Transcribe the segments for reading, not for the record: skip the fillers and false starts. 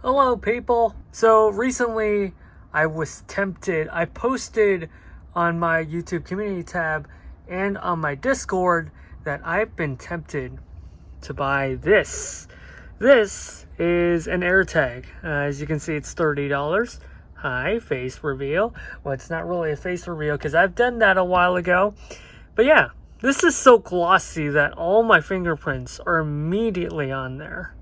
Hello people. So recently I was tempted. I posted on my YouTube community tab and on my Discord that I've been tempted to buy this. This is an AirTag. As you can see, it's $30. Hi, face reveal. Well, it's not really a face reveal because I've done that a while ago. But yeah, this is so glossy that all my fingerprints are immediately on there.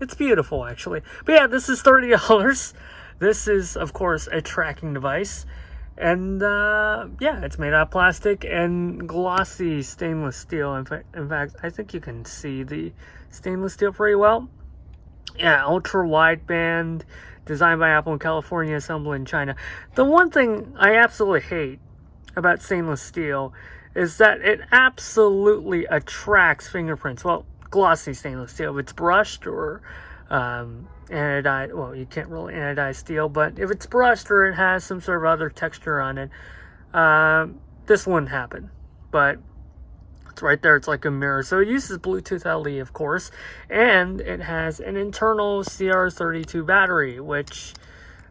It's beautiful, actually. But yeah, this is $30. This is, of course, a tracking device. And, yeah, it's made out of plastic and glossy stainless steel. In fact, I think you can see the stainless steel pretty well. Yeah, ultra wideband, designed by Apple in California, assembled in China. The one thing I absolutely hate about stainless steel is that it absolutely attracts fingerprints. Well, glossy stainless steel, if it's brushed or anodized, well, you can't really anodize steel, but if it's brushed or it has some sort of other texture on it, this wouldn't happen. But it's right there, it's like a mirror. So it uses Bluetooth LE, of course, and it has an internal CR32 battery, which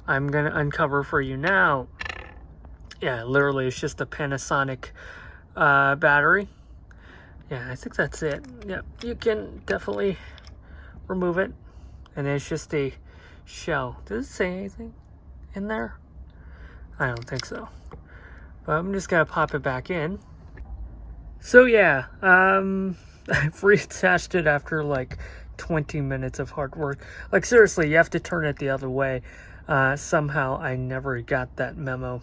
I'm going to uncover for you now. Yeah, literally, it's just a Panasonic battery. Yeah, I think that's it. Yep, you can definitely remove it. And it's just a shell. Does it say anything in there? I don't think so. But I'm just going to pop it back in. So yeah, I've reattached it after like 20 minutes of hard work. Like seriously, you have to turn it the other way. Somehow I never got that memo.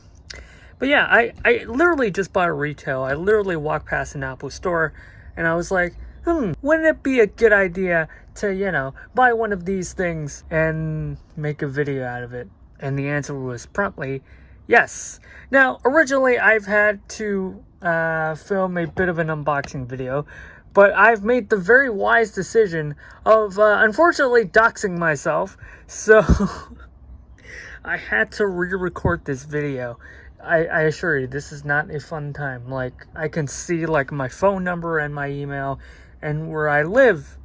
But yeah, I literally just bought a retail. I literally walked past an Apple store and I was like, wouldn't it be a good idea to, you know, buy one of these things and make a video out of it? And the answer was promptly yes. Now, originally I've had to film a bit of an unboxing video, but I've made the very wise decision of unfortunately doxing myself. So I had to re-record this video. I assure you, this is not a fun time. Like, I can see, like, my phone number and my email and where I live.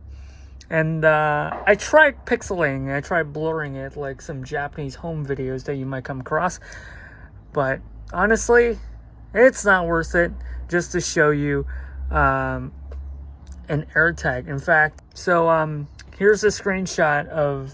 And I tried pixelating, I tried blurring it, like some Japanese home videos that you might come across. But, honestly, it's not worth it just to show you an AirTag. In fact, so here's a screenshot of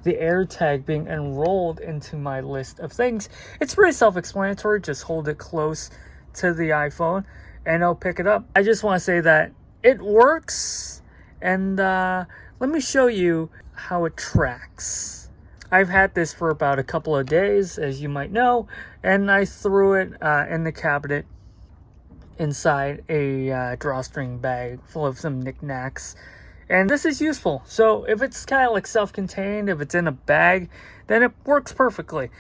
the AirTag being enrolled into my list of things. It's pretty self-explanatory. Just hold it close to the iPhone and it'll pick it up. I just want to say that it works, and let me show you how it tracks. I've had this for about a couple of days, as you might know, and I threw it in the cabinet inside a drawstring bag full of some knickknacks. And this is useful. So if it's kind of like self-contained, if it's in a bag, then it works perfectly.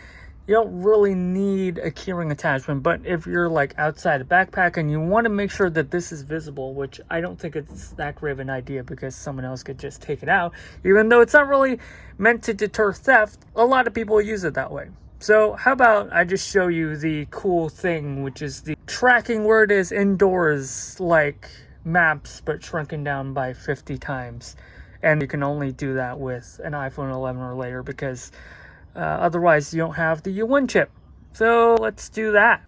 You don't really need a keyring attachment. But if you're like outside a backpack and you want to make sure that this is visible, which I don't think it's that great of an idea because someone else could just take it out, even though it's not really meant to deter theft, a lot of people use it that way. So how about I just show you the cool thing, which is the tracking where it is indoors, like maps, but shrunken down by 50 times. And you can only do that with an iPhone 11 or later because otherwise you don't have the U1 chip. So let's do that.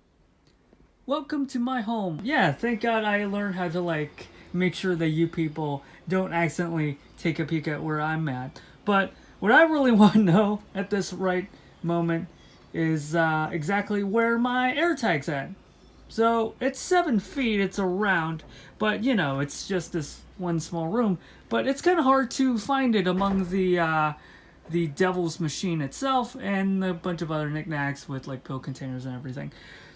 Welcome to my home. Yeah, thank God I learned how to like make sure that you people don't accidentally take a peek at where I'm at. But what I really want to know at this right moment is exactly where my AirTag's at. So it's 7 feet, it's around, but you know, it's just this one small room. But it's kind of hard to find it among the devil's machine itself and a bunch of other knickknacks with like pill containers and everything.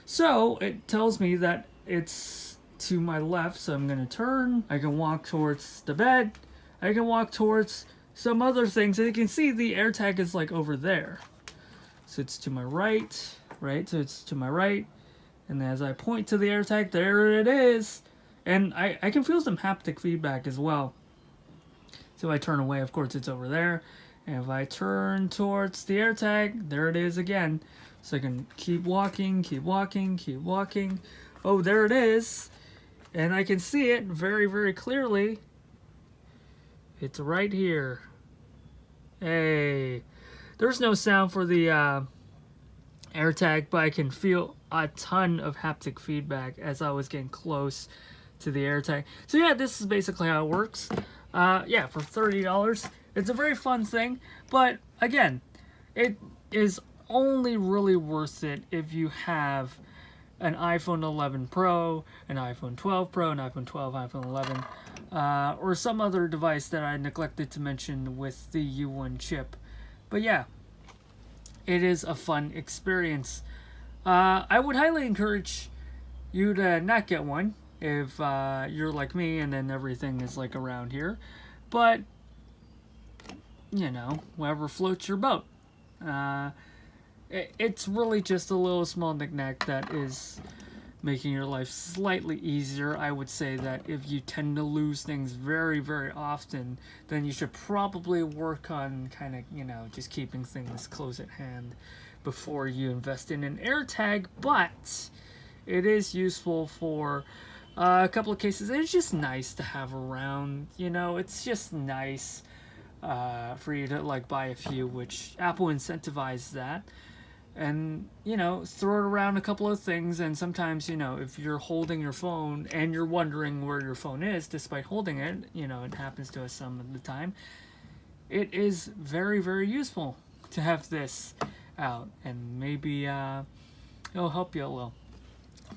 So it tells me that it's to my left, so I'm gonna turn. I can walk towards the bed. I can walk towards some other things. And you can see the AirTag is like over there. So it's to my right, right? So it's to my right. And as I point to the AirTag, there it is. And I can feel some haptic feedback as well. So I turn away, of course, it's over there. And if I turn towards the AirTag, there it is again. So I can keep walking, keep walking, keep walking. Oh, there it is. And I can see it very, very clearly. It's right here. Hey, there's no sound for the AirTag, but I can feel a ton of haptic feedback as I was getting close to the AirTag. So yeah, this is basically how it works. Yeah, for $30. It's a very fun thing, but again, it is only really worth it if you have an iPhone 11 Pro, an iPhone 12 Pro, an iPhone 12, iPhone 11, or some other device that I neglected to mention with the U1 chip. But yeah, it is a fun experience. I would highly encourage you to not get one if you're like me and then everything is like around here. But, you know, whatever floats your boat. It's really just a little small knickknack that is making your life slightly easier. I would say that if you tend to lose things very, very often, then you should probably work on kind of, you know, just keeping things close at hand before you invest in an AirTag. But it is useful for a couple of cases. It's just nice to have around, you know, it's just nice for you to like buy a few, which Apple incentivizes that. And, you know, throw it around a couple of things. And sometimes, you know, if you're holding your phone and you're wondering where your phone is despite holding it, you know, it happens to us some of the time, it is very, very useful to have this out. And maybe it'll help you a little.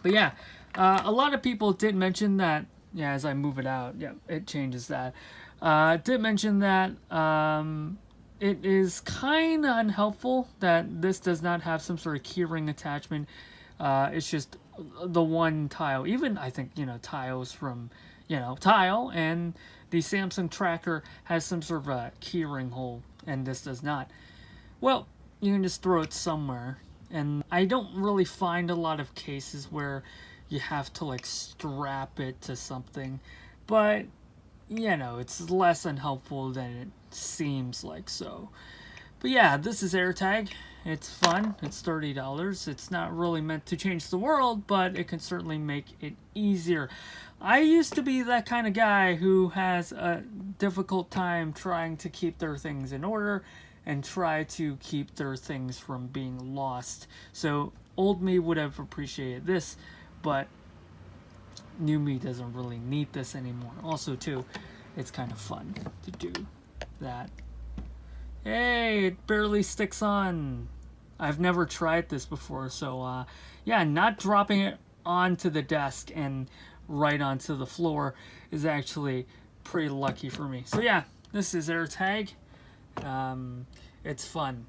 But yeah, a lot of people did mention that, yeah, as I move it out, yeah, it changes that. Did mention that it is kind of unhelpful that this does not have some sort of keyring attachment. It's just the one tile. Even I think, you know, tiles from, you know, Tile and the Samsung tracker has some sort of a keyring hole, and this does not. Well, you can just throw it somewhere. And I don't really find a lot of cases where you have to like strap it to something, but you know, it's less unhelpful than it seems like so. But yeah, this is AirTag. It's fun. It's $30. It's not really meant to change the world, but it can certainly make it easier. I used to be that kind of guy who has a difficult time trying to keep their things in order and try to keep their things from being lost. So old me would have appreciated this, but new me doesn't really need this anymore. Also, too, it's kind of fun to do that. Hey, it barely sticks on. I've never tried this before, so yeah, not dropping it onto the desk and right onto the floor is actually pretty lucky for me. So yeah, this is AirTag. It's fun.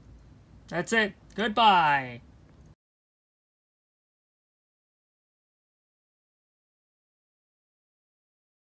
That's it. Goodbye.